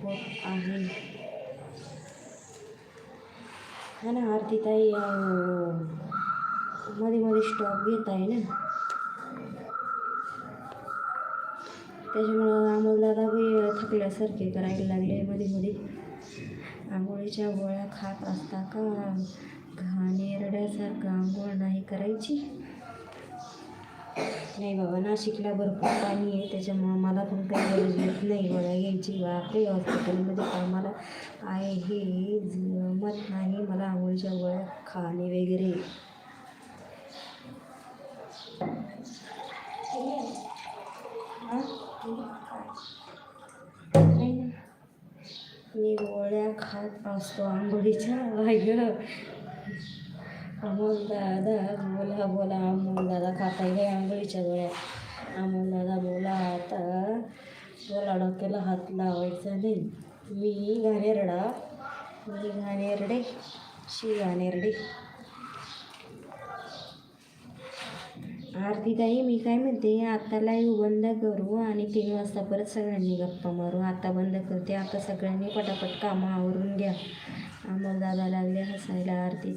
होत आहे. हा ना आरतीताई मध्ये मध्ये स्टॉप घेत आहे ना, त्याच्यामुळं अमोलदादा बी थकल्यासारखे करायला लागले मध्ये मध्ये. आंघोळीच्या गोळ्या खात असता का? घाणेरड्यासारखं आंघोळ नाही करायची. नाही बाबा, नाशिकला भरपूर पाणी आहे, त्याच्यामुळं मला पण काही गरज येत नाही गोळ्या घ्यायची. बापरे, हॉस्पिटलमध्ये कामाला आहे हे जमत नाही मला आंघोळीच्या गोळ्या खाणे वगैरे. नाही ना, मी गोळ्या खात असतो आंघोळीच्या. अमोलदादा बोला बोला, अमोलदादा खाता आहे आंघोळीच्या गोळ्या. अमोलदादा बोला आता, बोला, डोक्याला हात लावायचा नाही. मी घाणेरडा, मी घाणेरडे, घाणेरडे. आरतीताई मी काय म्हणते, आता लाईव्ह बंद करू आणि 3 वाजता परत सगळ्यांनी गप्पा मारू. आता बंद करते. आता सगळ्यांनी पटापट कामं आवरून घ्या. अमोलदादा लागले हसायला. आरतीताई